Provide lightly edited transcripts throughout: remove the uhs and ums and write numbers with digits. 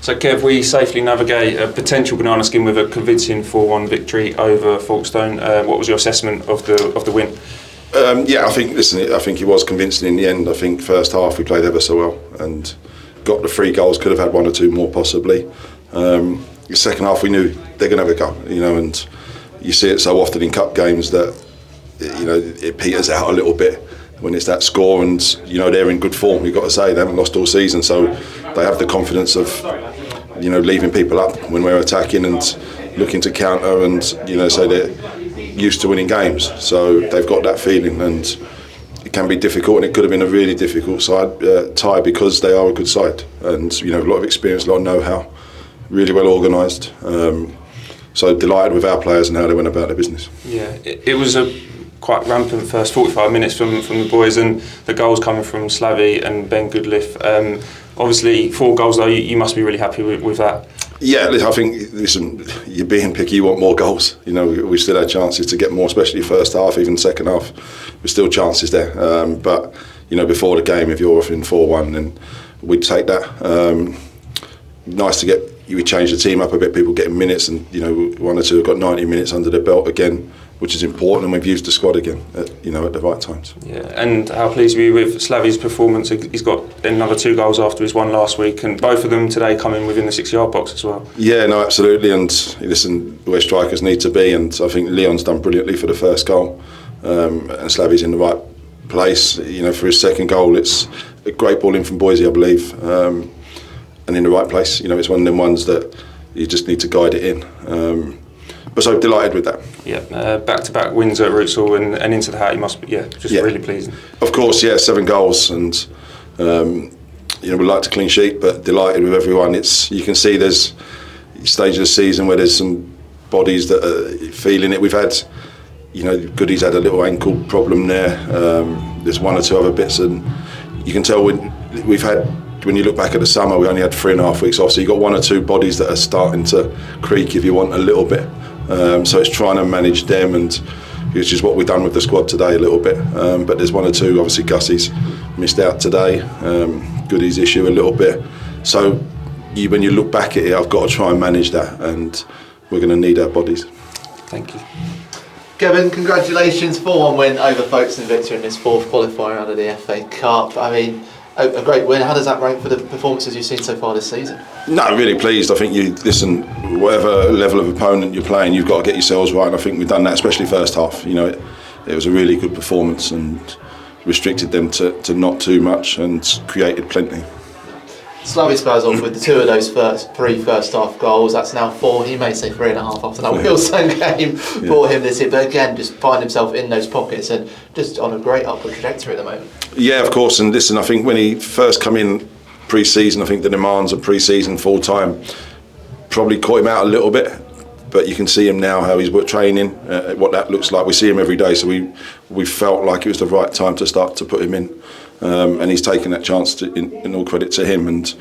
So Kev, we safely navigate a potential banana skin with a convincing 4-1 victory over Folkestone. What was your assessment of the win? I think he was convincing in the end. I think first half we played ever so well and got the 3 goals. Could have had 1 or 2 more possibly. The second half we knew they're going to have a go, and you see it so often in cup games that it peters out a little bit when it's that score, and they're in good form. You've got to say they haven't lost all season, so they have the confidence of leaving people up when we're attacking and looking to counter, and so they're used to winning games. So they've got that feeling, and it can be difficult, and it could have been a really difficult tie because they are a good side, and a lot of experience, a lot of know-how, really well organised. So delighted with our players and how they went about their business. Yeah, it was a quite rampant first 45 minutes from the boys, and the goals coming from Slavy and Ben Goodliff. Obviously 4 goals though, you must be really happy with that. Yeah, I think, listen, you're being picky, you want more goals. We still had chances to get more, especially first half, even second half. There's still chances there. But before the game, if you're off in 4-1, then we'd take that. Nice to get, we changed the team up a bit, people getting minutes, and 1 or 2 have got 90 minutes under their belt again, which is important, and we've used the squad again at the right times. Yeah, and how pleased were you with Slavy's performance? He's got another 2 goals after his one last week, and both of them today coming within the 6-yard box as well. Yeah, no, absolutely, and listen, where strikers need to be, and I think Leon's done brilliantly for the first goal, and Slavy's in the right place. For his second goal, it's a great ball in from Boise, I believe, and in the right place. It's one of them ones that you just need to guide it in. But so delighted with that. Yeah, back-to-back wins at Rootsall and into the hat. You must be, really pleasing. Of course, 7 goals, and we like to clean sheet, but delighted with everyone. You can see there's a stage of the season where there's some bodies that are feeling it. We've had, Goody's had a little ankle problem there. There's 1 or 2 other bits, and you can tell when you look back at the summer, we only had 3.5 weeks off, so you've got 1 or 2 bodies that are starting to creak, if you want, a little bit. So it's trying to manage them, and which is what we've done with the squad today a little bit. But there's 1 or 2, obviously Gussie's missed out today, Goody's issue a little bit. So when you look back at it, I've got to try and manage that, and we're going to need our bodies. Thank you. Kevin, congratulations, 4-1 win over Folkestone Invicta in this 4th qualifier out of the FA Cup. I mean, a great win. How does that rank for the performances you've seen so far this season? No, really pleased. I think whatever level of opponent you're playing, you've got to get yourselves right, and I think we've done that, especially first half. It was a really good performance and restricted them to not too much and created plenty. Slavy Spurs off with 2 of those 3 first half goals. That's now 4. He may say 3.5 after that Wilson game for him this year, but again, just find himself in those pockets and just on a great upward trajectory at the moment. Yeah, of course. And listen, I think when he first come in pre-season, I think the demands of pre-season full time probably caught him out a little bit. But you can see him now, how he's training, what that looks like. We see him every day, so we felt like it was the right time to start to put him in. And he's taken that chance, in all credit to him, and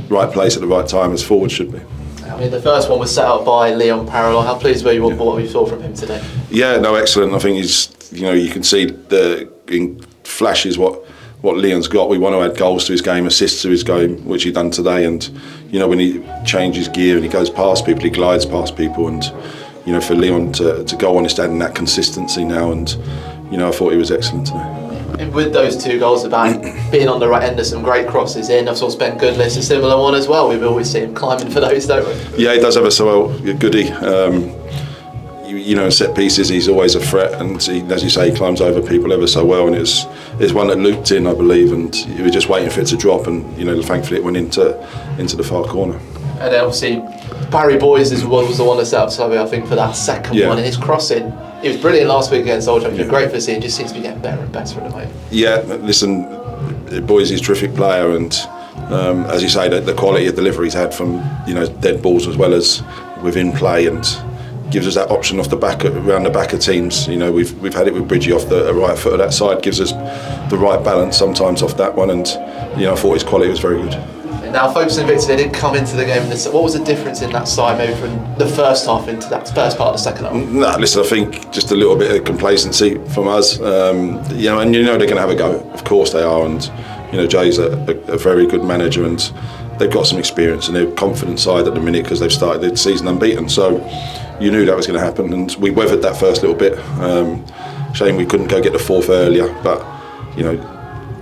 right place at the right time as forward should be. I mean, the first one was set up by Leon Parallel. How pleased were you with what you saw from him today? Yeah, no, excellent. I think he's, you can see in flashes what Leon's got. We want to add goals to his game, assists to his game, which he done today. And when he changes gear and he goes past people, he glides past people. And for Leon to go on, he's adding that consistency now. And I thought he was excellent today. With those 2 goals about being on the right end of some great crosses in, I've seen Ben Goodliff a similar one as well. We've always seen him climbing for those, don't we? Yeah, he does ever so well. Goody. Set pieces, he's always a threat, and as you say, he climbs over people ever so well. And it's one that looped in, I believe, and you were just waiting for it to drop, and thankfully it went into the far corner. And then obviously Barry Boyes was the one that set up Slavy, I think, for that second one, and his crossing. He was brilliant last week against Old Trafford. Great for seeing. Just seems to be getting better and better at the moment. Yeah, listen, Boyes is a terrific player, and as you say, the quality of delivery he's had from dead balls as well as within play, and gives us that option off the back, around the back of teams. We've had it with Bridgie off the right foot of that side, gives us the right balance sometimes off that one, and I thought his quality was very good. Now, Folkestone Invicta, they did come into the game. What was the difference in that side, maybe from the first half into that first part of the second half? No, listen, I think just a little bit of complacency from us. And they're going to have a go. Of course they are, and Jay's a very good manager, and they've got some experience and they're a confident side at the minute because they've started the season unbeaten. So you knew that was going to happen, and we weathered that first little bit. Shame we couldn't go get the fourth earlier, but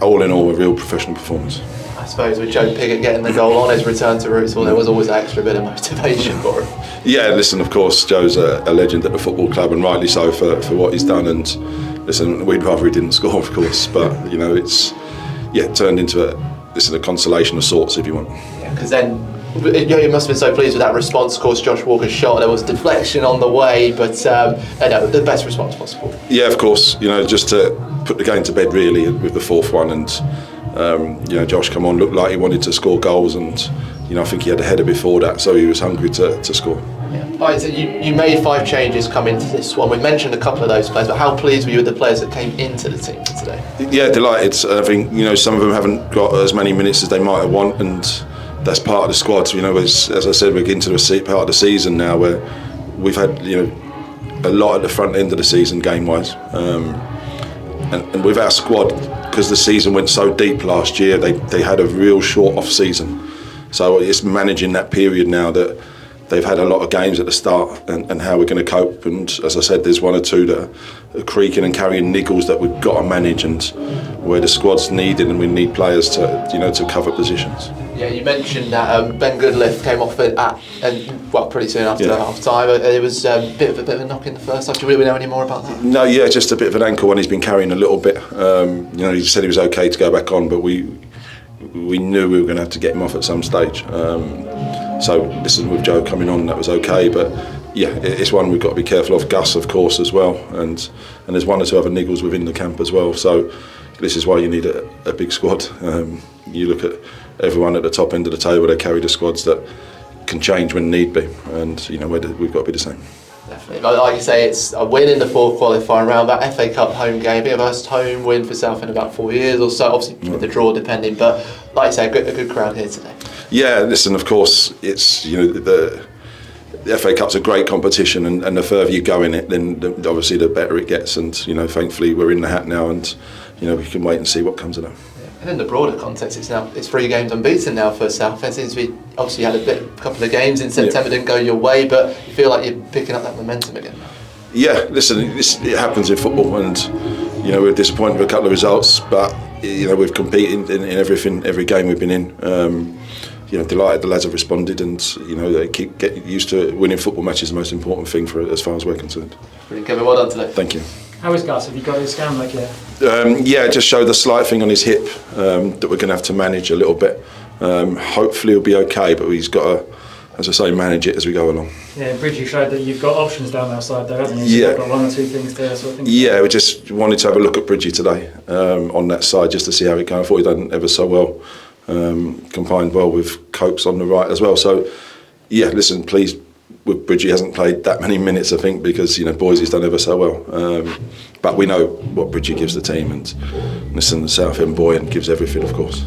all in all, a real professional performance. I suppose with Joe Pigott getting the goal on his return to roots, well, there was always that extra bit of motivation for him. Yeah, listen, of course, Joe's a legend at the football club, and rightly so for what he's done. And listen, we'd rather he didn't score, of course, but it's turned into a consolation of sorts, if you want. Yeah, because then you must have been so pleased with that response. Of course, Josh Walker's shot, there was deflection on the way, but the best response possible. Yeah, of course, just to put the game to bed really with the fourth one, and Josh come on, looked like he wanted to score goals, and I think he had a header before that, so he was hungry to score. Yeah. Right, so you made 5 changes coming into this one. We mentioned a couple of those players, but how pleased were you with the players that came into the team for today? Yeah, delighted. I think some of them haven't got as many minutes as they might have want, and that's part of the squad. As I said, we're getting to the part of the season now where we've had a lot at the front end of the season game-wise, and with our squad, because the season went so deep last year, they had a real short off season. So it's managing that period now that they've had a lot of games at the start, and how we're going to cope. And as I said, there's 1 or 2 that are creaking and carrying niggles that we've got to manage, and where the squad's needed, and we need players to cover positions. Yeah, you mentioned that Ben Goodliff came off pretty soon after half time. It was a bit of a knock in the first half. Do you really know any more about that? No, yeah, just a bit of an ankle one he's been carrying a little bit. He said he was okay to go back on, but we knew we were going to have to get him off at some stage. So listen, with Joe coming on, that was okay, but yeah, it's one we've got to be careful of. Gus, of course, as well, and there's 1 or 2 other niggles within the camp as well. So this is why you need a big squad. You look at everyone at the top end of the table; they carry the squads that can change when need be, and we've got to be the same. Definitely. Like you say, it's a win in the 4th qualifying round, that FA Cup home game, being a first home win for Southend in about 4 years or so, obviously with the draw depending, but like you say, a good crowd here today. Yeah, listen, of course, it's, the FA Cup's a great competition, and the further you go in it, then obviously the better it gets, and thankfully we're in the hat now, and we can wait and see what comes of that. And in the broader context, it's 3 games unbeaten now for Southend. Seems to be, obviously you had a couple of games in September didn't go your way, but you feel like you're picking up that momentum again. Yeah, listen, it happens in football, and we're disappointed with a couple of results, but we've competed in every game we've been in. Delighted the lads have responded, and they get used to it. Winning football matches is the most important thing for as far as we're concerned. Brilliant, Kevin. Well done today. Thank you. How is Gus? Have you got his scan like yet? Yeah, just showed a slight thing on his hip that we're going to have to manage a little bit. Hopefully he'll be okay, but he's got to, as I say, manage it as we go along. Yeah, and Bridgie showed that you've got options down that side there, haven't you? Yeah. You've got 1 or 2 things there, sort of thing. Yeah, we just wanted to have a look at Bridgie today on that side just to see how it goes. I thought he'd done ever so well, combined well with Copes on the right as well. So, yeah, listen, please. With Bridgie hasn't played that many minutes, I think, because Boise's done ever so well. But we know what Bridgie gives the team, and listen, the Southend boy and gives everything, of course.